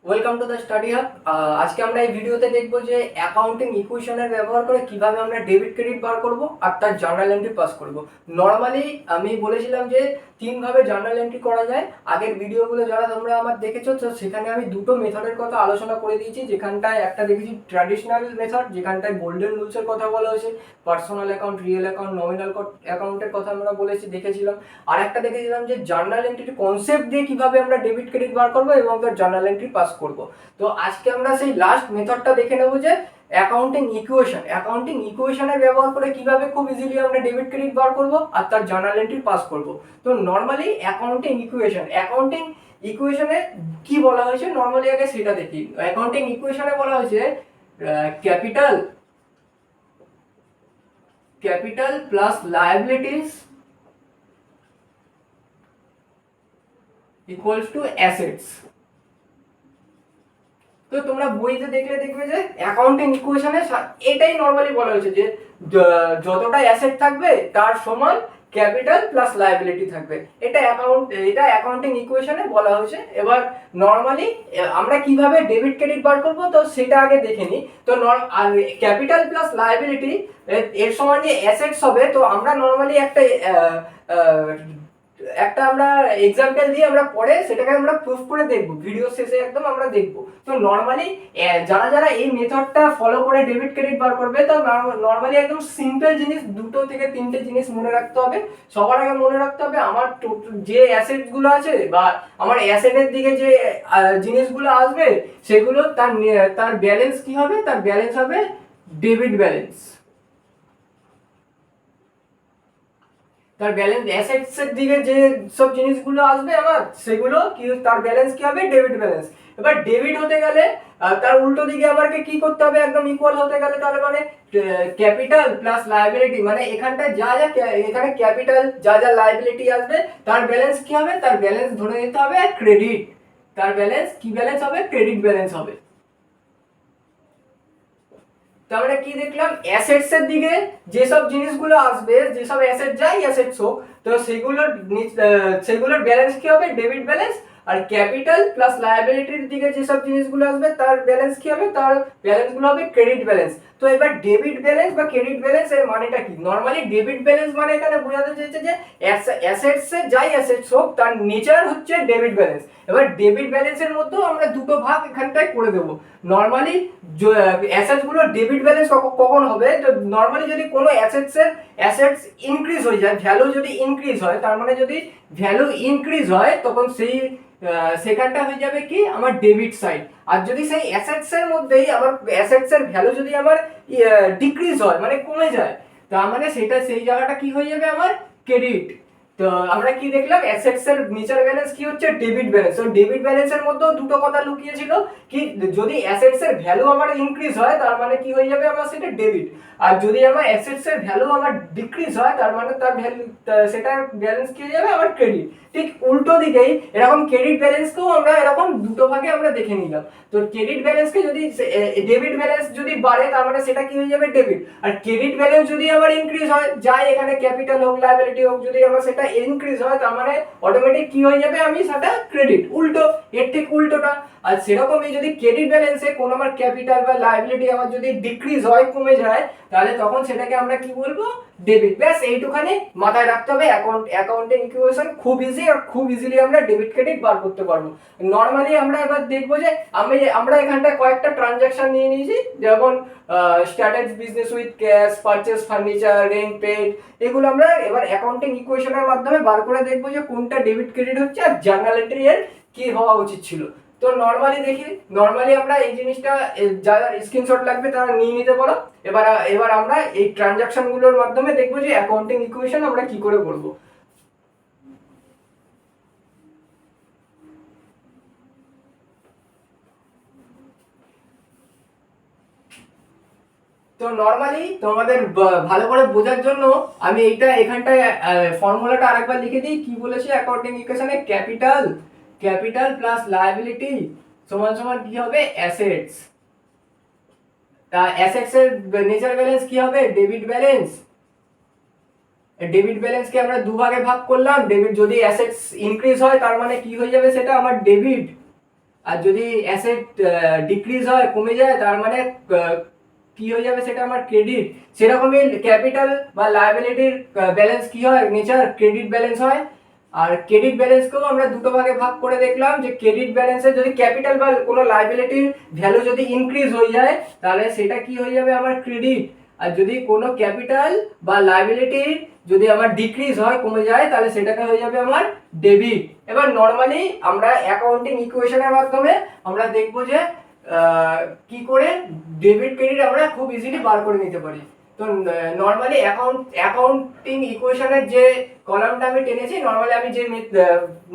Welcome to the study hub. আজকে আমরা এই ভিডিওতে দেখব যে অ্যাকাউন্টিং ইকুয়েশনের ব্যবহার করে কিভাবে আমরা ডেবিট ক্রেডিট বার করব আর তার জার্নাল এন্ট্রি পাস করব। নর্মালি আমি বলেছিলাম যে তিনভাবে জার্নাল এন্ট্রি করা যায়। আগের ভিডিওগুলো যারা তোমরা আমার দেখেছো তো সেখানে আমি দুটো মেথডের কথা আলোচনা করে দিয়েছি। যেখানটায় একটা দেখেছি ট্র্যাডিশনাল মেথড, যেখানটায় গোল্ডেন রুলসের কথা বলা হয়েছে, personal account, real account, nominal অ্যাকাউন্টের কথা আমরা দেখেছিলাম। আর একটা দেখেছিলাম যে জার্নাল এন্ট্রির কনসেপ্ট দিয়ে কিভাবে আমরা ডেবিট ক্রেডিট বার করবো এবং তার জার্নাল এন্ট্রি পাস করব। তো আজকে আমরা সেই লাস্ট মেথডটা দেখে নেব যে অ্যাকাউন্টিং ইকুয়েশনের ব্যবহার করে কিভাবে খুব ইজিলি আমরা ডেবিট ক্রেডিট বার করব আর তার জার্নাল এন্ট্রি পাস করব। তো নর্মালি অ্যাকাউন্টিং ইকুয়েশনে কি বলা হয়েছে নর্মালি আগে সেটা দেখি। অ্যাকাউন্টিং ইকুয়েশনে বলা হয়েছে capital plus liabilities equals to assets. তো তোমরা বইতে দেখবে যে অ্যাকাউন্টিং ইকুয়েশনে এটাই নরমালি বলা হয়েছে যে যতটা অ্যাসেট থাকবে তার সমান ক্যাপিটাল প্লাস লায়াবিলিটি থাকবে। এটা অ্যাকাউন্টিং ইকুয়েশনে বলা হয়েছে। এবার নরমালি আমরা কিভাবে ডেবিট ক্রেডিট বার করব তো সেটা আগে দেখে নিই। তো ক্যাপিটাল প্লাস লায়াবিলিটি এর সমান যে অ্যাসেটস হবে, তো আমরা নরমালি একটা আমরা এক্সাম্পল দিয়ে আমরা পরে সেটাকে আমরা প্রুফ করে দেখব, ভিডিও শেষে একদম আমরা দেখব। তো নরমালি যারা যারা এই মেথডটা ফলো করে ডেবিট ক্রেডিট বার করবে তো নরমালি একদম সিম্পল জিনিস, দুটো থেকে তিনটে জিনিস মনে রাখতে হবে। সবার আগে মনে রাখতে হবে আমার যে অ্যাসেটস গুলো আছে বা আমার অ্যাসেটের দিকে যে জিনিসগুলো আসবে সেগুলো তার ব্যালেন্স কি হবে, তার ব্যালেন্স হবে ডেবিট ব্যালেন্স। তার ব্যালেন্স অ্যাসেটস এর দিকে যে সব জিনিসগুলো আসবে আমার সেগুলো কি, তার ব্যালেন্স কি হবে, ডেবিট ব্যালেন্স। এবার ডেবিট হতে গেলে তার উল্টো দিকে আমাকে কি করতে হবে, একদম ইকুয়াল হতে গেলে তাহলে মানে ক্যাপিটাল প্লাস লায়াবিলিটি, মানে এখানটা যা যা এখানে ক্যাপিটাল যা যা লায়াবিলিটি আসবে তার ব্যালেন্স কি হবে, তার ব্যালেন্স ধরে নিতে হবে ক্রেডিট। তার ব্যালেন্স কি ব্যালেন্স হবে, ক্রেডিট ব্যালেন্স হবে। তাহলে কি দেখলাম, অ্যাসেটস এর দিকে যেসব জিনিসগুলো আসবে, যেসব অ্যাসেট যাই অ্যাসেটস হোক, তো সেগুলোর ব্যালেন্স কি হবে, ডেবিট ব্যালেন্স। আর ক্যাপিটাল প্লাস লায়াবিলিটির দিকে যেসব জিনিসগুলো আসবে তার ব্যালেন্স কি হবে, তার ব্যালেন্সগুলো হবে ক্রেডিট ব্যালেন্স। তো এবার ডেবিট ব্যালেন্স বা ক্রেডিট ব্যালেন্স এর মানেটা কি? নরমালি ডেবিট ব্যালেন্স মানে এখানে বোঝাতে চাইছে যে অ্যাসেটস এর যাই অ্যাসেটস হোক তার নেচার হচ্ছে ডেবিট ব্যালেন্স। এবার ডেবিট ব্যালেন্সের মধ্যেও আমরা দুটো ভাগ এখানটায় করে দেবো। নরমালি অ্যাসেটস গুলো ডেবিট ব্যালেন্স কখন হবে, তো নরমালি যদি কোনো অ্যাসেটস ইনক্রিজ হয়ে যায়, ভ্যালু যদি ইনক্রিজ হয়, তার মানে যদি ভ্যালু ইনক্রিজ হয় তখন সেখানটা হয়ে যাবে কি আমার ডেবিট সাইড। আর যদি সেই অ্যাসেটস এর মধ্যেই আমার অ্যাসেটস এর ভ্যালু যদি আমার ডিক্রিজ হয় মানে কমে যায়, তার মানে সেই জায়গাটা কি হয়ে যাবে আমার ক্রেডিট। তো আমরা কি দেখলাম, অ্যাসেটস এর নেচার ব্যালেন্স কি হচ্ছে, ডেবিট ব্যালেন্স। তো ডেবিট ব্যালেন্সের মধ্যেও দুটো কথা লুকিয়ে ছিল, কি যদি অ্যাসেটস এর ভ্যালু আমার ইনক্রিজ হয় তার মানে কি হয়ে যাবে আমার সেটা ডেবিট। আর যদি আমার অ্যাসেটস এর ভ্যালু আমার ডিক্রিজ হয় তার মানে তার ভ্যালু সেটার ব্যালেন্স কি হয়ে যাবে আমার ক্রেডিট। ঠিক উল্টো দিকেই এরকম ক্রেডিট ব্যালেন্সকেও আমরা এরকম দুটো ভাগে আমরা দেখে নিলাম। তো ক্রেডিট ব্যালেন্সকে যদি ডেবিট ব্যালেন্স যদি বাড়ে তার মানে সেটা কি হয়ে যাবে ডেবিট। আর ক্রেডিট ব্যালেন্স যদি আমার ইনক্রিজ হয়, যাই এখানে ক্যাপিটাল হোক লায়াবিলিটি হোক, যদি আমার সেটা ইনক্রিজ হয় তার মানে অটোমেটিক কি হয়ে যাবে, আমি সেটা ক্রেডিট। উল্টো, এর ঠিক উল্টোটা। আর সেরকমই যদি ক্রেডিট ব্যালেন্সে কোনো আমার ক্যাপিটাল বা লায়াবিলিটি আমার যদি ডিক্রিজ হয়, কমে যায়, তাহলে তখন সেটাকে আমরা কি বলবো, ডেবিট। ব্যাস এইটুখানি মাথায় রাখতে হবে। অ্যাকাউন্টিং ইকুয়েশন খুব ইজি, আর খুব ইজিলি আমরা ডেবিট ক্রেডিট বার করতে পারবো। নর্মালি আমরা এবার দেখবো যে আমরা এখানটায় কয়েকটা ট্রানজাকশন নিয়ে নিয়েছি, যেমন status business with cash, purchase furniture, rent paid. এগুলো আমরা এবার অ্যাকাউন্টিং ইকুয়েশনের মাধ্যমে বার করে দেখবো যে কোনটা ডেবিট ক্রেডিট হচ্ছে আর জার্নাল এন্ট্রি এর কি হওয়া উচিত ছিল। তো নর্মালি আমরা এই জিনিসটা যারা স্ক্রিনশট লাগবে তারা নিয়ে নিতে পারো। এবার আমরা এই ট্রানজাকশন গুলোর মাধ্যমে দেখবো যে অ্যাকাউন্টিং ইকুয়েশন আমরা কি করে করব। তো নর্মালি তোমাদের ভালো করে বোঝার জন্য আমি এখানটায় ফর্মুলাটা আরেকবার লিখে দিই। কি বলেছি অ্যাকাউন্টিং ইকুয়েশনে, ক্যাপিটাল প্লাস লায়াবিলিটি সমান সমান কি হবে, অ্যাসেটস। তা অ্যাসেটস এর নেচার ব্যালেন্স কি হবে, ডেবিট ব্যালেন্স। ডেবিট ব্যালেন্সকে আমরা দুভাগে ভাগ করলাম। ডেবিট যদি অ্যাসেটস ইনক্রিজ হয় তার মানে কি হয়ে যাবে, সেটা আমার ডেবিট। আর যদি অ্যাসেট ডিক্রিজ হয়, কমে যায়, তার মানে কি হয়ে যাবে, সেটা আমার ক্রেডিট। সেরকমই ক্যাপিটাল বা লায়াবিলিটির ব্যালেন্স কি হয়, নেচার ক্রেডিট ব্যালেন্স হয়। আর ক্রেডিট ব্যালেন্সকেও আমরা দুটো ভাগে ভাগ করে দেখলাম, যে ক্রেডিট ব্যালেন্সে যদি ক্যাপিটাল বা কোনো লায়াবিলিটির ভ্যালু যদি ইনক্রিজ হয়ে যায়, তাহলে সেটা কি হয়ে যাবে, আমার ক্রেডিট। আর যদি কোনো ক্যাপিটাল বা লায়াবিলিটি যদি আমার ডিক্রিজ হয়, কমে যায়, তাহলে সেটাকে হয়ে যাবে আমার ডেবিট। এবার নর্মালি আমরা অ্যাকাউন্টিং ইকুয়েশনের মাধ্যমে আমরা দেখবো যে কি করে ডেবিট ক্রেডিট আমরা খুব ইজিলি বার করে নিতে পারি। তো নর্মালি অ্যাকাউন্টিং ইকুয়েশনের যে কলামটা আমি টেনেছি, নর্মালি আমি যে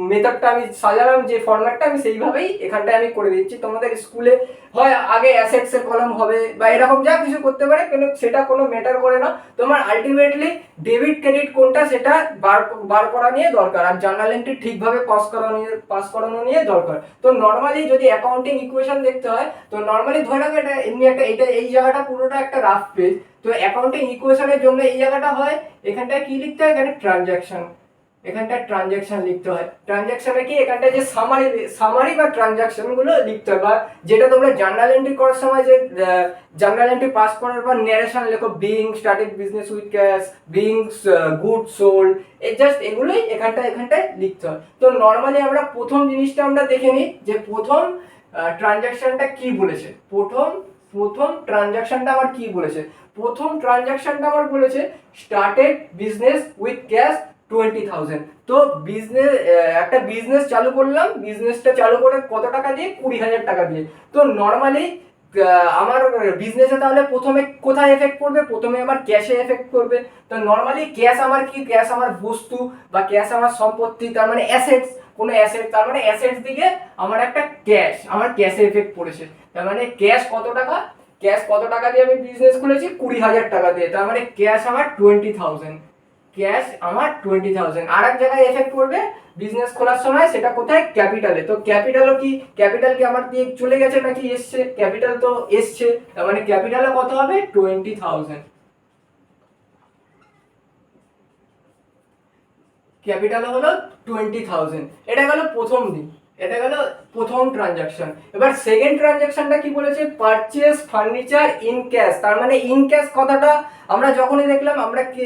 মেথডটা আমি সাজালাম, যে ফরম্যাটটা, আমি সেইভাবেই এখানটায় আমি করে দিচ্ছি। তোমাদের স্কুলে হয় আগে অ্যাসেটস এর কলাম হবে বা এরকম যা কিছু করতে পারে, কিন্তু সেটা কোনো ম্যাটার করে না। তোমার আলটিমেটলি ডেবিট ক্রেডিট কোনটা সেটা বার করা নিয়ে দরকার, আর জার্নাল এন্ট্রি ঠিকভাবে পাস করানো নিয়ে দরকার। তো নর্মালি যদি অ্যাকাউন্টিং ইকুয়েশন দেখতে হয়, তো নর্মালি ধরে রাখো এটা এমনি একটা, এটা এই জায়গাটা পুরোটা একটা রাফ পেজ। তো অ্যাকাউন্টিং ইকুয়েশনের জন্য এই জায়গাটা হয়, এখানটায় কি লিখতে হয়, এখানে ট্রানজ্যাকশন, এখানটায় ট্রানজ্যাকশন লিখতে হয়। ট্রানজ্যাকশনে কি, এখানটায় যে সামারি বা ট্রানজ্যাকশন গুলো লিখতে হয়, বা যেটা তোমরা জার্নাল এন্ট্রি করার সময় যে জার্নাল এন্ট্রি পাস করার পর ন্যারেশন লেখো, being started business with cash, being good sold, এই জাস্ট এগুলোই এখানটায় লিখতে হয়। তো নর্মালি আমরা প্রথম জিনিসটা আমরা দেখে নিই, যে প্রথম ট্রানজ্যাকশনটা কি বলেছে। প্রথম ট্রানজ্যাকশনটা আমার কি বলেছে, প্রথম ট্রানজ্যাকশনটা আমার বলেছে স্টার্টেড বিজনেস উইথ ক্যাশ 20,000। তো বিজনেস, একটা বিজনেস চালু করলাম, বিজনেসটা চালু করে কত টাকা দিয়ে, 20,000 টাকা দিয়ে। তো নর্মালি আমার বিজনেসে তাহলে প্রথমে কোথায় এফেক্ট পড়বে, প্রথমে আমার ক্যাশে এফেক্ট করবে। তো নর্মালি ক্যাশ আমার কি, ক্যাশ আমার বস্তু বা ক্যাশ আমার সম্পত্তি, তার মানে অ্যাসেটস, কোনো অ্যাসেট, তার মানে অ্যাসেটস দিকে আমার একটা ক্যাশ, আমার ক্যাশে এফেক্ট পড়েছে। তার মানে ক্যাশ কত টাকা, ক্যাশ কত টাকা দিয়ে আমি বিজনেস খুলেছি, 20,000 টাকা দিয়ে, তার মানে ক্যাশ আমার 20,000, ক্যাশ আমার 20,000। আর এক জায়গায় এফেক্ট করবে বিজনেস খোলার সময়, সেটা কোথায়, ক্যাপিটালে। তো ক্যাপিটালও কি, ক্যাপিটাল কি আমার দিয়ে চলে গেছে নাকি এসছে, ক্যাপিটাল তো এসছে, তার মানে ক্যাপিটালও কত হবে, 20,000। ক্যাপিটাল হলো 20,000। এটা গেল প্রথম দিন, এটা গেল প্রথম ট্রানজাকশন। এবার সেকেন্ড ট্রানজাকশনটা কি বলেছে, পারচেজ ফার্নিচার ইন ক্যাশ। তার মানে ইন ক্যাশ কথাটা আমরা যখনই দেখলাম, আমরা কি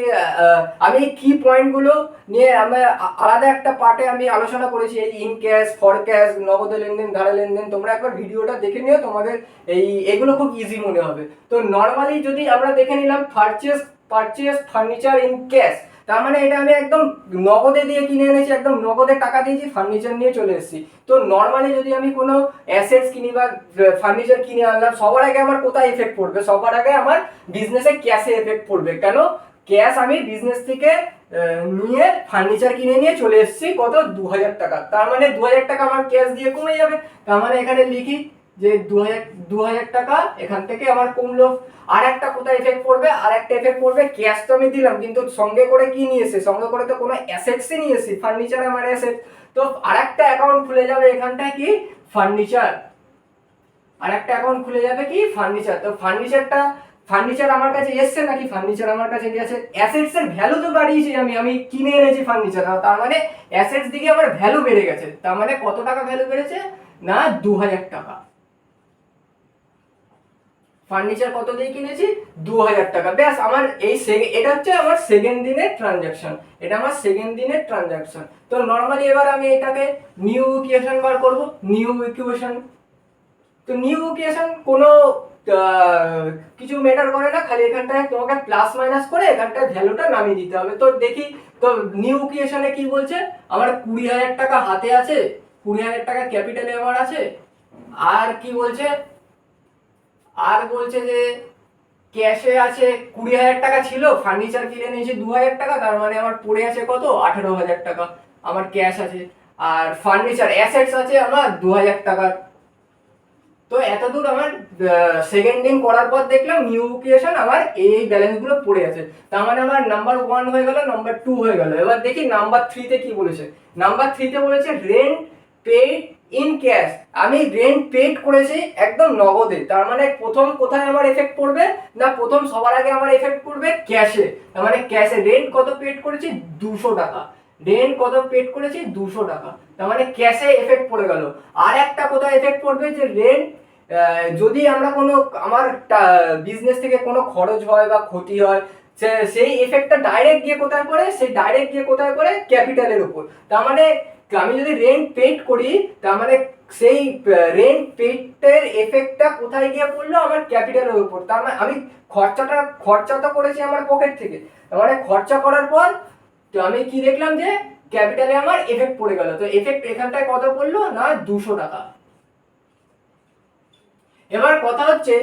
আমি কি পয়েন্টগুলো নিয়ে আমরা আলাদা একটা পার্টে আমি আলোচনা করেছি, এই ইন ক্যাশ, ফর ক্যাশ, নগদে লেনদেন, ধারে লেনদেন। তোমরা একবার ভিডিওটা দেখে নিও, তোমাদের এগুলো খুব ইজি মনে হবে। তো নর্মালি যদি আমরা দেখে নিলাম পারচেজ ফার্নিচার ইন ক্যাশ, তার মানে এটা আমি একদম নগদে দিয়ে কিনে এনেছি, একদম নগদে টাকা দিয়েছি, ফার্নিচার নিয়ে চলে এসেছি। তো নর্মালি যদি আমি কোনো অ্যাসেটস কিনি বা ফার্নিচার কিনে আনলাম, সবার আগে আমার কোথায় এফেক্ট পড়বে, সবার আগে আমার বিজনেসে ক্যাশে এফেক্ট পড়বে। কেন, ক্যাশ আমি বিজনেস থেকে নিয়ে ফার্নিচার কিনে নিয়ে চলে এসেছি, কত, 2,000 টাকা। তার মানে 2,000 টাকা আমার ক্যাশ দিয়ে কমে যাবে। তার মানে এখানে লিখি যে 2,000 টাকা এখান থেকে আমার কমলো। আর একটা কোথায় এফেক্ট পড়বে, আর একটা এফেক্ট পড়বে, ক্যাশ তো আমি দিলাম, কিন্তু সঙ্গে করে কি নিয়ে এসে, সঙ্গে করে তো কোনো অ্যাসেটসই নিয়ে এসেছি, ফার্নিচার আমার অ্যাসেট। তো আর একটা অ্যাকাউন্ট খুলে যাবে এখানটায়, কি, ফার্নিচার। আর একটা অ্যাকাউন্ট খুলে যাবে কি, ফার্নিচার। তো ফার্নিচার আমার কাছে এসছে নাকি, ফার্নিচার আমার কাছে গেছে। অ্যাসেটস এর ভ্যালু তো বাড়িয়েছি আমি কিনে এনেছি ফার্নিচার, তার মানে অ্যাসেটস দিকে আমার ভ্যালু বেড়ে গেছে। তার মানে কত টাকা ভ্যালু বেড়েছে, না, 2,000 টাকা। ফার্নিচার কত দিয়ে কিনেছি, 2,000 টাকা। ব্যাস, আমার এটা হচ্ছে আমার সেকেন্ড দিনের ট্রানজাকশন, এটা আমার সেকেন্ড দিনের ট্রানজাকশন। তো নর্মালি এবার আমি এটাকে নিউ ইকুয়েশন বার করব, নিউ ইকুয়েশন। তো নিউ ইকুয়েশন কোনো কিছু ম্যাটার করে না, খালি এখানটায় তোমাকে প্লাস মাইনাস করে এখানটায় ভ্যালুটা নামিয়ে দিতে হবে। তো দেখি, তো নিউ ইকুয়েশনে কি বলছে, আমার 20,000 টাকা হাতে আছে, 20,000 টাকা ক্যাপিটালে আমার আছে। আর কি বলছে, আর বলছে যে ক্যাশে আছে 20,000 টাকা ছিল, ফার্নিচার কিনে নিয়েছি 2,000 টাকা, তার মানে আমার পড়ে আছে কত, 18,000 টাকা আমার ক্যাশ আছে। আর ফার্নিচার অ্যাসেটস আছে আমার 2,000 টাকা। তো এতদূর আমার সেকেন্ড দিন করার পর দেখলাম নিউ ইকুয়েশন আমার এই ব্যালেন্সগুলো পড়ে আছে। তার মানে আমার নাম্বার 1 হয়ে গেল, নাম্বার 2 হয়ে গেল। এবার দেখি নাম্বার 3-তে কি বলেছে। নাম্বার 3-তে বলেছে রেন্ট পেড ইন ক্যাশ। আমি রেন্ট পেড করেছি একদম নগদে, তার মানে প্রথম কোথায় আমার এফেক্ট পড়বে, না, প্রথম সবার আগে আমার এফেক্ট পড়বে ক্যাশে। তার মানে ক্যাশে রেন্ট কত পেড করেছি, 200 টাকা। রেন্ট কত পেড করেছি, 200 টাকা। তার মানে ক্যাশে এফেক্ট পড়ে গেল। আর একটা কোথায় এফেক্ট পড়বে, যে রেন্ট, যদি আমরা কোনো আমার বিজনেস থেকে কোনো খরচ হয় বা ক্ষতি হয়, সেই এফেক্টটা ডাইরেক্ট গিয়ে কোথায় পড়ে, সেই ডাইরেক্ট গিয়ে কোথায় পড়ে, ক্যাপিটালের উপর। তার মানে আমি যদি রেন্ট পেড করি, তার মানে সেই রেন্ট পেডের এফেক্টটা কোথায় গিয়ে পড়লো, আমার ক্যাপিটালের উপর। তার মানে আমি খরচা তো করেছি আমার পকেট থেকে, তার মানে খরচা করার পর তো আমি কি দেখলাম, যে ক্যাপিটালে আমার এফেক্ট পড়ে গেল। তো এফেক্ট এখানটায় কত পড়লো না, 200 টাকা। এবার কথা হচ্ছে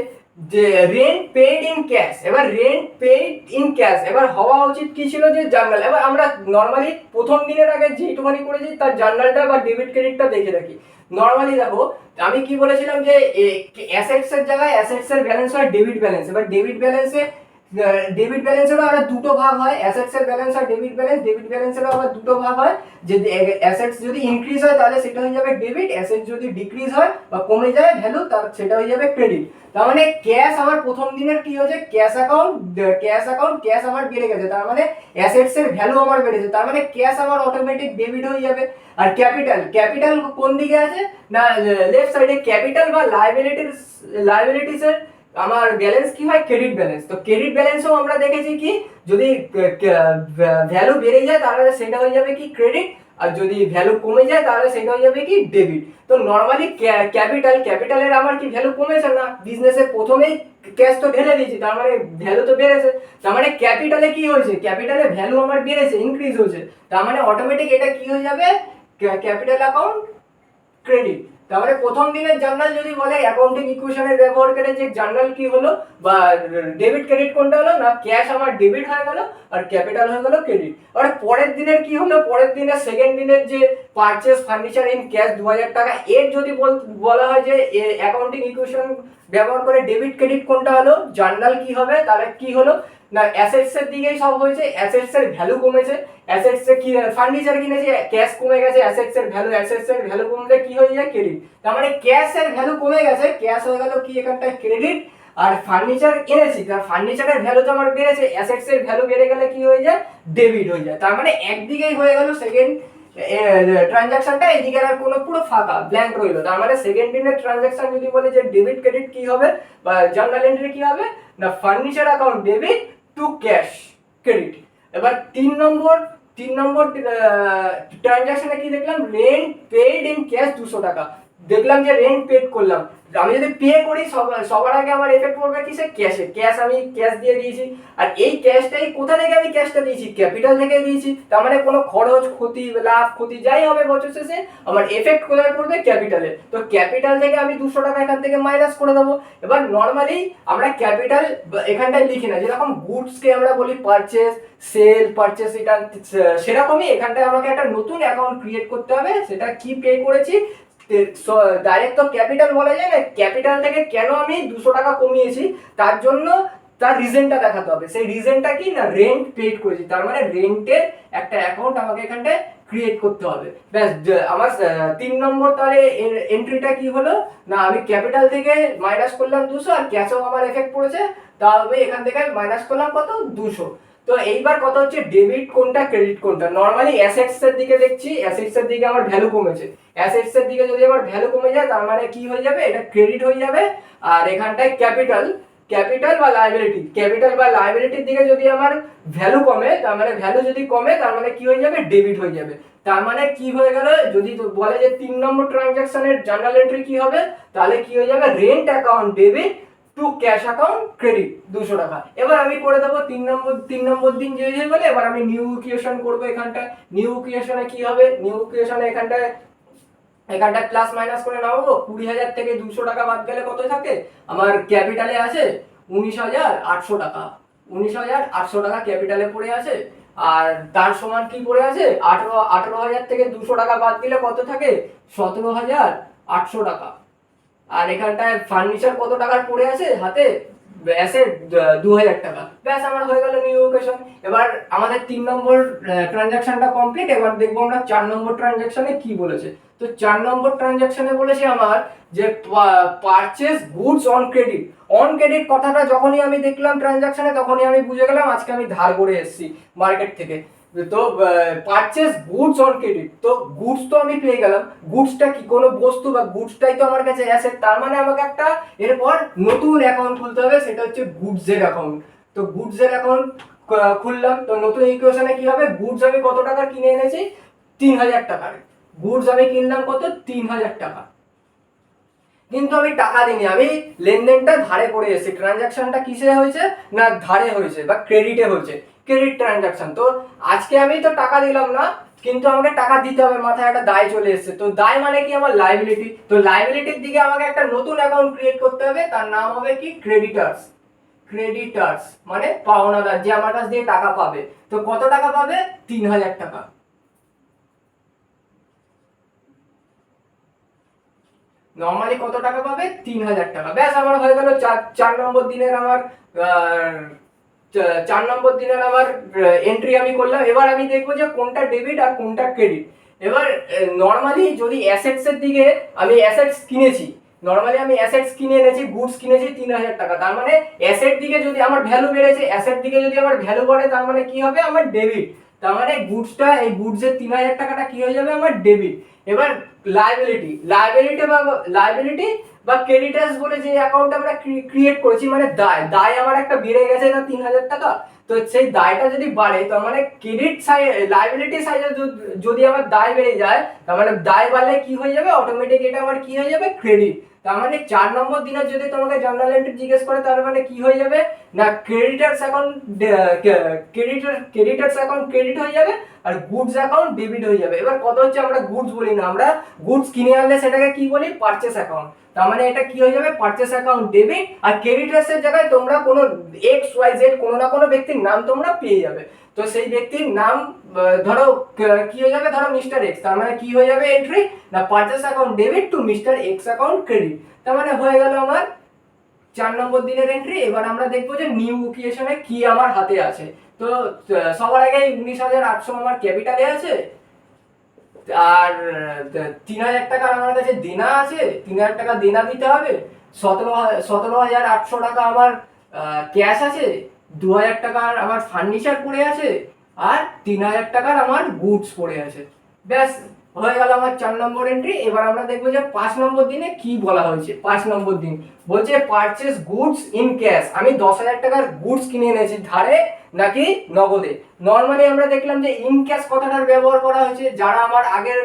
যে রেন্ট পেড ইন ক্যাশ। এবার রেন্ট পেড ইন ক্যাশ এবার হওয়া উচিত কি ছিল, যে জার্নাল। এবার আমরা নর্মালি প্রথম দিনের আগে যেটুখানি করেছি তার জার্নালটা বা ডেবিট ক্রেডিটটা দেখে রাখি। নর্মালি দেখো, আমি কি বলেছিলাম, যে অ্যাসেটস এর জায়গায় অ্যাসেটস এর ব্যালেন্স হয় ডেবিট ব্যালেন্স। এবার ডেবিট ব্যালেন্সেরও আবার দুটো ভাগ হয়, অ্যাসেটস এর ব্যালেন্স আর ডেবিট ব্যালেন্স। ডেবিট ব্যালেন্সেরও আবার দুটো ভাগ হয়, যে অ্যাসেটস যদি ইনক্রিজ হয় তাহলে সেটা হয়ে যাবে ডেবিট, অ্যাসেট যদি ডিক্রিজ হয় বা কমে যায় ভ্যালু, তার সেটা হয়ে যাবে ক্রেডিট। তার মানে ক্যাশ আমার প্রথম দিনের কি হয়েছে, ক্যাশ আমার বেড়ে গেছে, তার মানে অ্যাসেটস এর ভ্যালু আমার বেড়েছে, তার মানে ক্যাশ আমার অটোমেটিক ডেবিট হয়ে যাবে। আর ক্যাপিটাল কোন দিকে আছে না, লেফট সাইডে। ক্যাপিটাল বা লায়াবিলিটিস এর আমার ব্যালেন্স কি হয়, ক্রেডিট ব্যালেন্স। তো ক্রেডিট ব্যালেন্সও আমরা দেখেছি কি, যদি ভ্যালু বেড়ে যায় তাহলে সেটা হয়ে যাবে কি, ক্রেডিট। আর যদি ভ্যালু কমে যায় তাহলে সেটা হয়ে যাবে কি, ডেবিট। তো নর্মালি ক্যাপিটালের আমার কি ভ্যালু কমেছে না, বিজনেসে প্রথমেই ক্যাশ তো ঢেলে দিয়েছি, তার মানে ভ্যালু তো বেড়েছে। তার মানে ক্যাপিটালে কি হয়েছে, ক্যাপিটালে ভ্যালু আমার বেড়েছে, ইনক্রিজ হয়েছে। তার মানে অটোমেটিক এটা কি হয়ে যাবে, ক্যাপিটাল অ্যাকাউন্ট ক্রেডিট। তারপরে প্রথম দিনের জার্নাল যদি বলে অ্যাকাউন্টিং ইকুয়েশনের ব্যবহার করে, যে জার্নাল কি হলো বা ডেবিট ক্রেডিট কোনটা হলো না, ক্যাশ আমার ডেবিট হয়ে গেল আর ক্যাপিটাল হয়ে গেল ক্রেডিট। আর পরের দিনের কি হলো, পরের দিনের সেকেন্ড দিনের যে পারচেজ ফার্নিচার ইন ক্যাশ 2000 টাকা, এর যদি বলা হয় যে অ্যাকাউন্টিং ইকুয়েশন ব্যবহার করে ডেবিট ক্রেডিট কোনটা হলো, জার্নাল কি হবে, তাহলে কি হলো না, অ্যাসেটস এর দিকেই সব হয়েছে, অ্যাসেটস এর ভ্যালু কমেছে, অ্যাসেটস এর কি ফার্নিচার কিনেছে, ক্যাশ কমে গেছে, অ্যাসেটস এর ভ্যালু কমলে কি হয়ে যায়, ক্রেডিট। তার মানে ক্যাশ এর ভ্যালু কমে গেছে, ক্যাশ হয়ে গেল কি এখানটায় ক্রেডিট। আর ফার্নিচার কিনেছি, তার ফার্নিচারের ভ্যালু তো আমার বেড়েছে, অ্যাসেটস এর ভ্যালু বেড়ে গেলে কি হয়ে যায়, ডেবিট হয়ে যায়। তার মানে একদিকেই হয়ে গেল সেকেন্ড ট্রানজাকশনটা, এদিকে আর কোনো পুরো ফাঁকা ব্ল্যাঙ্ক রইলো। তার মানে সেকেন্ড দিনের ট্রানজাকশন যদি বলে যে ডেবিট ক্রেডিট কি হবে বা জার্নাল এন্ট্রি কি হবে না, furniture account debit two cash credit. এবার তিন নম্বর ট্রানজাকশনে কি দেখলাম, রেন্ট পেড ইন ক্যাশ 200 টাকা। দেখলাম যে রেন্ট পেড করলাম, আমি যদি পে করি সবার আগে আমার এফেক্ট পড়বে কিসে, ক্যাশে। আমি ক্যাশ দিয়ে দিয়েছি, আর এই ক্যাশটাই কোথা থেকে আমি ক্যাশটা দিয়েছি, ক্যাপিটাল থেকে দিয়েছি। তার মানে কোনো খরচ ক্ষতি লাভ ক্ষতি যাই হবে বছর শেষে আমার এফেক্ট কোথায় পড়বে, ক্যাপিটালে। তো ক্যাপিটাল থেকে আমি 200 টাকা এখান থেকে মাইনাস করে দেবো। এবার নর্মালি আমরা ক্যাপিটাল এখানটায় লিখি না, যেরকম গুডসকে আমরা বলি পারচেস রিটার্ন, সেরকমই এখানটায় আমাকে একটা নতুন অ্যাকাউন্ট ক্রিয়েট করতে হবে। সেটা কি পে করেছি, ডাইরেক্ট তো ক্যাপিটাল বলা যায় না, ক্যাপিটাল থেকে কেন আমি 200 টাকা কমিয়েছি তার জন্য তার রিজনটা দেখাতে হবে। সেই রিজনটা কি না, রেন্ট পেড করেছি, তার মানে রেন্টের একটা অ্যাকাউন্ট আমাকে এখানটায় ক্রিয়েট করতে হবে। ব্যাস, আমার 3 নম্বর তাহলে এন্ট্রিটা কি হলো না, আমি ক্যাপিটাল থেকে মাইনাস করলাম 200, আর ক্যাশেও আমার এফেক্ট পড়েছে, তাহলে এখান থেকে মাইনাস করলাম কত, 200। তো এইবার কথা হচ্ছে ডেবিট কোনটা ক্রেডিট কোনটা। নর্মালি অ্যাসেটস এর দিকে দেখছি, অ্যাসেটস এর দিকে আমার ভ্যালু কমেছে, অ্যাসেটস এর দিকে যদি আমার ভ্যালু কমে যায় তার মানে কি হয়ে যাবে, এটা ক্রেডিট হয়ে যাবে। আর এখানটায় ক্যাপিটাল বা লায়াবিলিটির দিকে যদি আমার ভ্যালু কমে, তার মানে ভ্যালু যদি কমে তার মানে কি হয়ে যাবে, ডেবিট হয়ে যাবে। তার মানে কি হয়ে গেল, যদি বলে যে 3 নম্বর ট্রানজাকশনের জার্নাল এন্ট্রি কি হবে, তাহলে কি হয়ে যাবে, rent account debit two cash account credit 200 টাকা। এবার আমি করে দেবো 3 নম্বর দিন যে হয়ে গেলে, এবার আমি নিউ ইকুয়েশন করবো। এখানটায় নিউ ইকুয়েশনে কি হবে, নিউ ইকুয়েশনে এখানটায় প্লাস মাইনাস করে নামাবো। 20,000 থেকে 200 টাকা বাদ গেলে কত থাকে, আমার ক্যাপিটালে আছে 19,800 টাকা। 19,800 টাকা ক্যাপিটালে পড়ে আছে, আর তার সমান কি পড়ে আছে, 18,000 থেকে 200 টাকা বাদ দিলে কত থাকে, 17,800 টাকা। আর এখানটায় ফার্নিচার কত টাকার পড়ে আছে হাতে, অ্যাসেট 2,000 টাকা। ব্যাস, আমার হয়ে গেল নিউ ইকুয়েশন। এবার আমাদের 3 নম্বর ট্রানজাকশনটা কমপ্লিট। এবার দেখবো আমরা 4 নম্বর ট্রানজাকশনে কি বলেছে। তো 4 নম্বর ট্রানজাকশনে বলেছে আমার যে পারচেজ গুডস অন ক্রেডিট। কথাটা যখনই আমি দেখলাম ট্রানজাকশনে, তখনই আমি বুঝে গেলাম আজকে আমি ধার করে এসেছি মার্কেট থেকে। তো পারচেস গুডস অন ক্রেডিট, তো গুডস তো আমি পেয়ে গেলাম, গুডসটা কি কোনো বস্তু বা গুডসটাই তো আমার কাছে অ্যাসেট, তার মানে আমাকে একটা এরপর নতুন অ্যাকাউন্ট খুলতে হবে, সেটা হচ্ছে গুডসের অ্যাকাউন্ট। তো গুডসের অ্যাকাউন্ট খুললাম, তো নতুন ইকুয়েশনে কি হবে, গুডস আমি কত টাকার কিনে এনেছি, 3000 টাকার গুডস আমি কিনলাম কত, 3000 টাকা। কিন্তু আমি টাকা দিইনি, আমি লেনদেনটা ধারে করে এসেছি, ট্রানজাকশনটা কিসে হয়েছে না ধারে হয়েছে বা ক্রেডিটে হয়েছে, ক্রেডিট ট্রানজাকশন। তো আজকে আমি তো টাকা দিলাম না, কিন্তু আমাকে টাকা দিতে হবে, মাথায় একটা দায় চলে এসেছে। তো দায় মানে কি, আমার লাইবিলিটি। তো লাইবিলিটির দিকে আমাকে একটা নতুন অ্যাকাউন্ট ক্রিয়েট করতে হবে, তার নাম হবে কি, ক্রেডিটার্স। ক্রেডিটার্স মানে পাওনাদার, যে আমার কাছ দিয়ে টাকা পাবে। তো কত টাকা পাবে, 3000 টাকা। নর্মালি কত টাকা পাবে, 3000 টাকা। ব্যাস আমার হয়ে গেল 4 নম্বর দিনের আমার 4 নম্বর দিনের এন্ট্রি আমি করলাম। এবার আমি দেখবো যে কোনটা ডেবিট আর কোনটা ক্রেডিট। এবার নর্মালি যদি অ্যাসেটস এর দিকে, আমি অ্যাসেটস কিনেছি, নর্মালি আমি অ্যাসেটস কিনে এনেছি, গুডস কিনেছি 3000 টাকা, তার মানে অ্যাসেট দিকে যদি আমার ভ্যালু বেড়েছে, অ্যাসেট দিকে যদি আমার ভ্যালু বাড়ে, তার মানে কি হবে, আমার ডেবিট। তার মানে গুডসটা, এই গুডসের 3000 টাকাটা কি হয়ে যাবে, আমার ডেবিট। এবার লাইবিলিটি, লাইবিলিটি বা ক্রেডিটার্স বলে যে অ্যাকাউন্ট আমরা ক্রিয়েট করেছি, মানে দায়, দায় আমার একটা বেড়ে গেছে না 3000 টাকা। তো সেই দায়টা যদি বাড়ে, তার মানে ক্রেডিট সাইড, লাইবিলিটি সাইডে যদি আমার দায় বেড়ে যায়, তার মানে দায় বাড়লে কি হয়ে যাবে, অটোমেটিক এটা আমার কি হয়ে যাবে, ক্রেডিট। তার মানে 4 নম্বর দিনের যদি তোমাকে জার্নাল এন্ট্রি জিজ্ঞেস করে, তার মানে কি হয়ে যাবে না, creditors account, creditors account credit হয়ে যাবে, আর গুডস অ্যাকাউন্ট ডেবিট হয়ে যাবে। এবার কত হচ্ছে, আমরা গুডস বলি না, আমরা গুডস কিনে আনলে সেটাকে কি বলি, পারচেস অ্যাকাউন্ট। তার মানে এটা কি হয়ে যাবে, পারচেস অ্যাকাউন্ট ডেবিট। আর ক্রেডিটার্স এর জায়গায় তোমরা কোনো এক্স ওয়াই জেড কোনো না কোনো ব্যক্তির নাম তোমরা পেয়ে যাবে। তো সেই ব্যক্তির নাম ধরো কি হয়ে যাবে, ধরো মিস্টার এক্স, তার মানে কি হয়ে যাবে এন্ট্রি না, purchase account debit two mister x account credit. তার মানে হয়ে গেল আমার 4 নম্বর দিনের এন্ট্রি। এবার আমরা দেখবো যে নিউ ইকুয়েশনে কি আমার হাতে আছে। তো সবার আগে 19,800 আমার ক্যাপিটালে আছে, আর 3000 টাকা আমার কাছে দেনা আছে, 3000 টাকা দেনা দিতে হবে। 17,800 টাকা আমার ক্যাশ আছে, 2000 টাকার আমার ফার্নিচার পড়ে আছে, আর 3000 টাকার আমার গুডস পড়ে আছে। ব্যাস হয়ে গেল আমার 4 নম্বর এন্ট্রি। এবার আমরা দেখবো যে 5 নম্বর দিনে কি বলা হয়েছে। 5 নম্বর দিন বলছে পারচেস গুডস ইন ক্যাশ, আমি 10,000 টাকার গুডস কিনে এনেছি ধারে নাকি নগদে। নর্মালি আমরা দেখলাম যে ইন ক্যাশ কথাটার ব্যবহার করা হয়েছে। যারা আমার আগের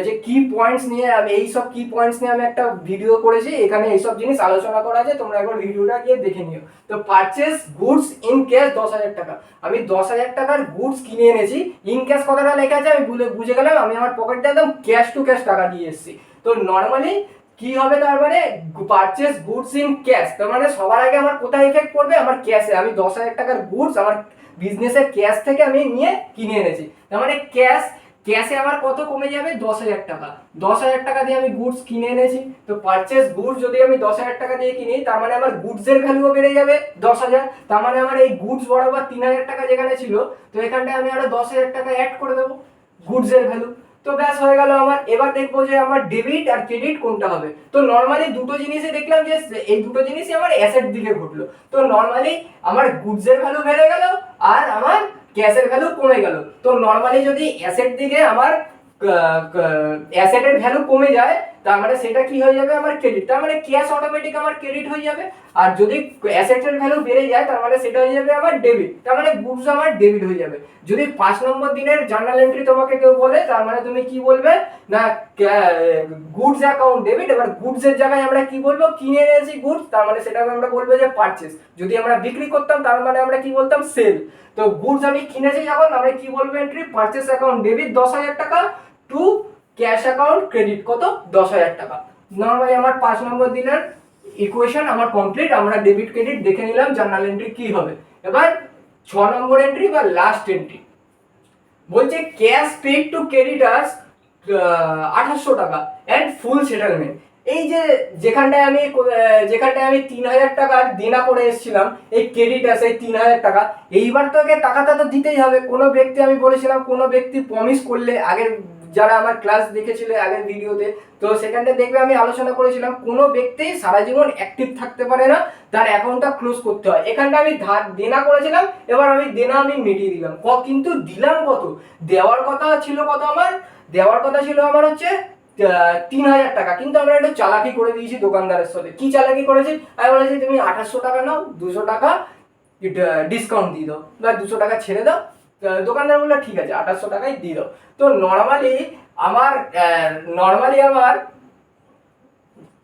যে কি পয়েন্টস নিয়ে, আমি এইসব কি পয়েন্টস নিয়ে আমি একটা ভিডিও করেছি, এখানে এইসব জিনিস আলোচনা করা আছে, তোমরা একবার ভিডিওটা গিয়ে দেখে নিও। তো পারচেস গুডস ইন ক্যাশ 10,000 টাকা, আমি 10,000 টাকার গুডস কিনে এনেছি। ইন ক্যাশ কথাটা লেখা আছে, আমি বুঝে গেলাম আমি আমার পকেটে একদম ক্যাশ টু ক্যাশ টাকা দিয়ে এসেছি। তো নর্মালি কি হবে, তার মানে পারচেস গুডস ইন ক্যাশ, তার মানে সবার আগে আমার কোথায় ইফেক্ট পড়বে, আমার ক্যাশে। আমি 10,000 টাকার গুডস আমার বিজনেসের ক্যাশ থেকে আমি নিয়ে কিনে এনেছি, তার মানে ক্যাশে আমার কত কমে যাবে, 10,000 টাকা। 10,000 টাকা দিয়ে আমি গুডস কিনে এনেছি। তো পারচেস গুডস যদি আমি 10,000 টাকা দিয়ে কিনি, তার মানে আমার গুডসের ভ্যালুও বেড়ে যাবে 10,000। তার মানে আমার এই গুডস বরাবর 3,000 টাকা যেখানে ছিল, তো এখানটায় আমি আরো 10,000 টাকা অ্যাড করে দেবো গুডসের ভ্যালু। তো ব্যাস হয়ে গেল আমার। এবার দেখবো যে আমার ডেবিট আর ক্রেডিট কোনটা হবে। তো নর্মালি দুটো জিনিসই দেখলাম যে এই দুটো জিনিসই আমার অ্যাসেট দিকে ঘটলো। তো নর্মালি আমার গুডসের ভ্যালু বেড়ে গেল আর আমার ক্যাশের ভ্যালু কমে গেল। তো নর্মালি যদি অ্যাসেট দিকে আমার অ্যাসেটের ভ্যালু কমে যায়, তার মানে সেটা কি হয়ে যাবে, আমার ক্রেডিট। তার মানে ক্যাশ অটোমেটিক আমার ক্রেডিট হয়ে যাবে। আর যদি অ্যাসেটের ভ্যালু বেড়ে যায়, তার মানে সেটা হয়ে যাবে আমার ডেবিট, তার মানে গুডস আমার ডেবিট হয়ে যাবে। যদি 5 নম্বর দিনের জার্নাল এন্ট্রি তোমাকে কেউ বলে, তার মানে তুমি কি বলবে না, গুডস অ্যাকাউন্ট ডেবিট। এবার গুডস এর জায়গায় আমরা কি বলবো, কিনে এনেছি গুডস, তার মানে সেটাকে আমরা বলবো যে পারচেস। যদি আমরা বিক্রি করতাম, তার মানে আমরা কি বলতাম, সেল। তো গুডস আমি কিনেছি যখন, আমরা কি বলবো এন্ট্রি, পারচেস অ্যাকাউন্ট ডেবিট 10,000 টাকা টু ক্যাশ অ্যাকাউন্ট ক্রেডিট কত, 10,000 টাকা। নর্মালি আমার 5 নম্বর দিনের ইকুয়েশন আমার কমপ্লিট। আমরা ডেবিট ক্রেডিট দেখে নিলাম জার্নাল এন্ট্রি কি হবে। এবার 6 নম্বর এন্ট্রি বা লাস্ট এন্ট্রি বলছে ক্যাশ পেড টু ক্রেডিটার্স 2,800 টাকা এন্ড ফুল সেটেলমেন্ট। এই যে যেখানটায় আমি 3,000 টাকার দেনা করে এসেছিলাম, এই ক্রেডিটার্স এই 3,000 টাকা, এইবার তোকে টাকাটা তো দিতেই হবে। কোনো ব্যক্তি, আমি বলেছিলাম কোনো ব্যক্তি প্রমিস করলে, আগের যারা আমার ক্লাস দেখেছিল আগের ভিডিওতে, তো সেখানটা দেখবে আমি আলোচনা করেছিলাম কোনো ব্যক্তি সারা জীবন অ্যাক্টিভ থাকতে পারে না, তার অ্যাকাউন্টটা ক্লোজ করতে হয়। এখানটা আমি দেনা করেছিলাম, এবার আমি দেনা আমি মিটিয়ে দিলাম। কিন্তু দিলাম কত, দেওয়ার কথা ছিল কত আমার, দেওয়ার কথা ছিল আমার হচ্ছে 3000 টাকা, কিন্তু আমরা একটু চালাকি করে দিয়েছি দোকানদারের সাথে। কি চালাকি করেছি, আমি বলেছি তুমি 2800 টাকা নাও, 200 টাকা ডিসকাউন্ট দিয়ে দাও বা 200 টাকা ছেড়ে দাও। দোকানদার বললো ঠিক আছে 2800 টাকাই দিয়ে দাও। তো নর্মালি আমার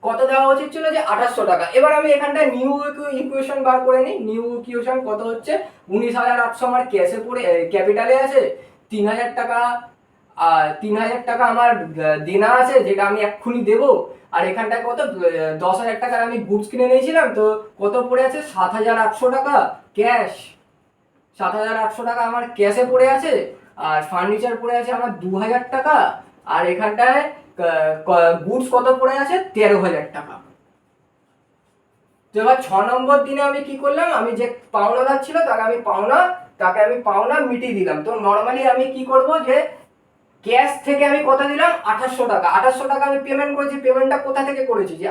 কত দেওয়া উচিত ছিল, যে 2800 টাকা। এবার আমি এখানটা নিউ ইকুয়েশন বার করে নিই। নিউ ইকুয়েশন কত হচ্ছে, 19,800 আমার ক্যাশে পড়ে ক্যাপিটালে আছে, 3000 টাকা, আর 3000 টাকা আমার দেনা আছে যেটা আমি এক্ষুনি দেবো, আর এখানটায় কত 10,000 টাকার আমি গুডস কিনে নিয়েছিলাম, তো কত পড়ে আছে 7,800 টাকা ক্যাশ, 7,800 টাকা আমার ক্যাশে পড়ে আছে, আর ফার্নিচার পড়ে আছে আমার 2,000 টাকা, আর এখানটায় গুডস কত পড়ে আছে 13,000 টাকা। তো এবার 6 নম্বর দিনে আমি কি করলাম, আমি যে পাওনাদার ছিল তাকে আমি পাওনা মিটিয়ে দিলাম। তো নর্মালি আমি কি করব, যে ক্যাশ থেকে আমি কত দিলাম 2800 টাকা, 2800 টাকা আমি পেমেন্ট করেছি। পেমেন্টটা কোথা থেকে করেছি, যে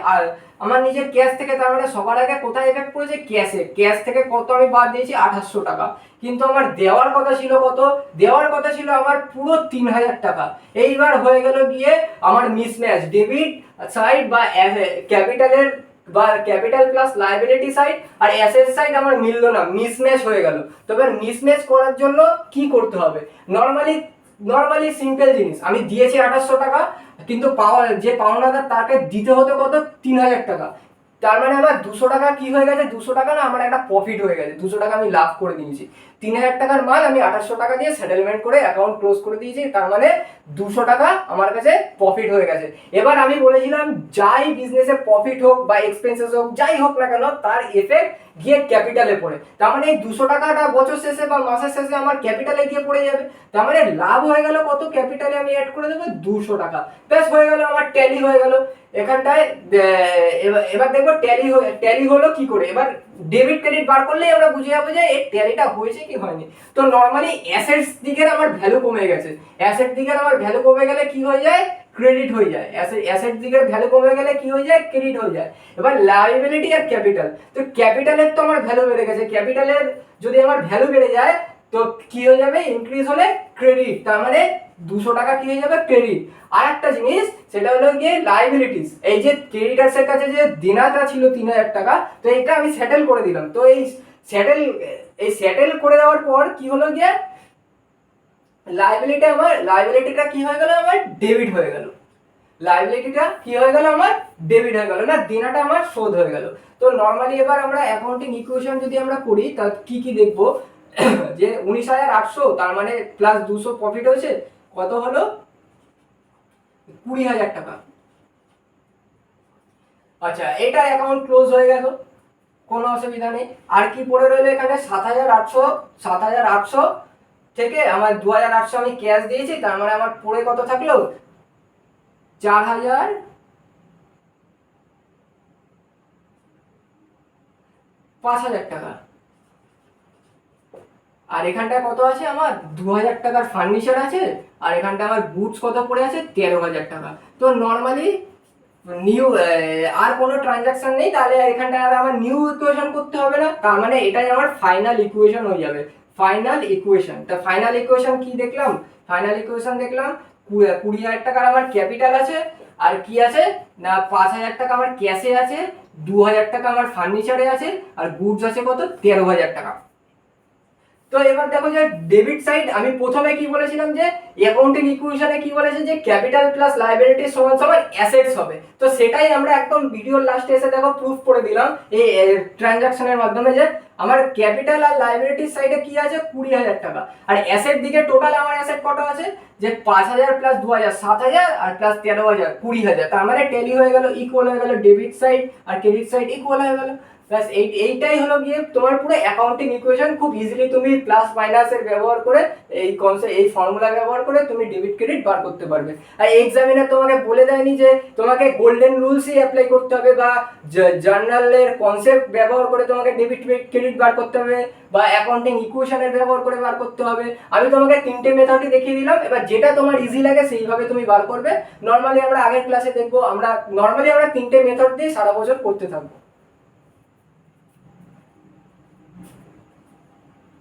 আমার নিজের ক্যাশ থেকে, তার মানে সবার আগে কোথায় এফেক্ট পড়েছে, ক্যাশে। ক্যাশ থেকে কত আমি বাদ দিয়েছি 2800 টাকা, কিন্তু আমার দেওয়ার কথা ছিল কত, দেওয়ার কথা ছিল আমার পুরো 3000 টাকা। এইবার হয়ে গেল গিয়ে আমার মিসম্যাচ, ডেবিট সাইড বা ক্যাপিটাল প্লাস লায়াবিলিটি সাইড আর অ্যাসেট সাইড আমার মিললো না, মিসম্যাচ হয়ে গেল। তবে মিসম্যাচ করার জন্য কি করতে হবে, নর্মালি সিম্পল জিনিস, আমি দিয়েছি 2800 টাকা, কিন্তু যে পাওনাদার তাকে দিতে হতো কত 3000 টাকা। তার মানে আমার 200 টাকা কি হয়ে গেছে, 200 টাকা না আমার একটা প্রফিট হয়ে গেছে, 200 টাকা আমি লাভ করে দিয়েছি। 3000 টাকার মাল আমি 2800 টাকা দিয়ে সেটেলমেন্ট করে অ্যাকাউন্ট ক্লোজ করে দিয়েছি, তার মানে 200 টাকা আমার কাছে প্রফিট হয়ে গেছে। এবার আমি বলেছিলাম যাই বিজনেসে প্রফিট হোক বা এক্সপেন্সেস হোক, যাই হোক না কেন, তার এফেক্ট গিয়ে ক্যাপিটালে পড়ে। তার মানে এই 200 টাকাটা বছর শেষে বা মাসের শেষে আমার ক্যাপিটালে গিয়ে পড়ে যাবে। তার মানে লাভ হয়ে গেল কত, ক্যাপিটালে আমি অ্যাড করে দেবো 200 টাকা, ব্যাস হয়ে গেল আমার ট্যালি হয়ে গেল। এখানটায় এবার দেখবো ট্যালি হলো কি করে। এবার ডেবিট ক্রেডিট বার করলেই আমরা বুঝে যাবো যে এই ট্যালিটা হয়েছে কি হয়নি। তো নর্মালি অ্যাসেটস দিকের আমার ভ্যালু কমে গেছে, অ্যাসেট দিকের আমার ভ্যালু কমে গেলে কি হয়ে যায়, ক্রেডিট হয়ে যায়। অ্যাসেট দিকের ভ্যালু কমে গেলে কি হয়ে যায়, ক্রেডিট হয়ে যায়। এবার লায়াবিলিটি আর ক্যাপিটাল, তো ক্যাপিটালের তো আমার ভ্যালু বেড়ে গেছে, ক্যাপিটালের যদি আমার ভ্যালু বেড়ে যায় তো কি হয়ে যাবে, ইনক্রিজ হলে ক্রেডিট, তার মানে 200 টাকা কি হয়ে যাবে ক্রেডিট। আর একটা জিনিস সেটা হলো গিয়ে লায়াবিলিটিস, এই যে ক্রেডিটার্সের কাছে যে দেনাটা ছিল 3000 টাকা, তো এটা আমি সেটেল করে দিলাম। তো এই সেটেল করে দেওয়ার পর কি হলো গিয়ে, লায়াবিলিটিটা কি হয়ে গেল আমার ডেবিট হয়ে গেল, লায়াবিলিটিটা কি হয়ে গেল আমার ডেবিট হয়ে গেল, না দেনাটা আমার শোধ হয়ে গেল। তো নর্মালি এবার আমরা অ্যাকাউন্টিং ইকুয়েশন যদি আমরা করি তা কি কি দেখবো, যে 19,800 তার মানে প্লাস 200 প্রফিট হয়েছে, কত হলো 20,000 টাকা। আচ্ছা, এটা অ্যাকাউন্ট ক্লোজ হয়ে গেল, কোনো অসুবিধা নেই। আর কি পড়ে রইলো এখানে 7,800 থেকে আমার 2,800 আমি ক্যাশ দিয়েছি, তার মানে আমার পড়ে কত থাকলো 4,000, 5,000 টাকা। আর এখানটা কত আছে আমার 2,000 টাকার ফার্নিচার আছে, আর এখানটা আমার গুডস কত পড়ে আছে 13,000 টাকা। তো নর্মালি নিউ আর কোনো ট্রানজাকশন নেই, তাহলে এখানটা আর আমার নিউ ইকুয়েশন করতে হবে না, তার মানে এটাই আমার ফাইনাল ইকুয়েশন হয়ে যাবে। ফাইনাল ইকুয়েশন, তা ফাইনাল ইকুয়েশন কি দেখলাম, ফাইনাল ইকুয়েশন দেখলাম 20,000 টাকার আমার ক্যাপিটাল আছে, আর কি আছে না 5,000 টাকা আমার ক্যাশে আছে, 2,000 টাকা আমার ফার্নিচারে আছে, আর গুডস আছে কত 13,000 টাকা। তো এবার দেখো যে ডেবিট সাইড, আমি প্রথমে কি বলেছিলাম যে অ্যাকাউন্টিং ইকুয়েশনে কি বলেছে যে ক্যাপিটাল প্লাস লায়াবিলিটি সমান সমান অ্যাসেটস হবে। তো সেটাই আমরা একদম ভিডিওর লাস্টে এসে দেখো প্রুফ করে দিলাম এই ট্রানজাকশনের মাধ্যমে, যে আমার ক্যাপিটাল আর লায়াবিলিটির সাইডে কি আছে 20,000 টাকা, আর অ্যাসেট দিকে টোটাল আমার অ্যাসেট কত আছে, যে 5,000 প্লাস 2,000 7,000, আর প্লাস 13,000 20,000, তার মানে ট্যালি হয়ে গেল, ইকুয়াল হয়ে গেল, ডেবিট সাইড আর ক্রেডিট সাইড ইকুয়াল হয়ে গেল। ব্যাস এইটাই হলো গিয়ে তোমার পুরো অ্যাকাউন্টিং ইকুয়েশন। খুব ইজিলি তুমি প্লাস মাইনাসের ব্যবহার করে এই ফর্মুলা ব্যবহার করে তুমি ডেবিট ক্রেডিট বার করতে পারবে। আর এক্সামিনার তোমাকে বলে দেয়নি যে তোমাকে গোল্ডেন রুলসই অ্যাপ্লাই করতে হবে বা জার্নালের কনসেপ্ট ব্যবহার করে তোমাকে ডেবিট ক্রেডিট বার করতে হবে বা অ্যাকাউন্টিং ইকুয়েশনের ব্যবহার করে বার করতে হবে। আমি তোমাকে 3টে মেথডই দেখিয়ে দিলাম, এবার যেটা তোমার ইজি লাগে সেইভাবে তুমি বার করবে। নর্মালি আমরা আগের ক্লাসে দেখবো, আমরা 3টে মেথড দিয়ে সারা বছর করতে থাকবো।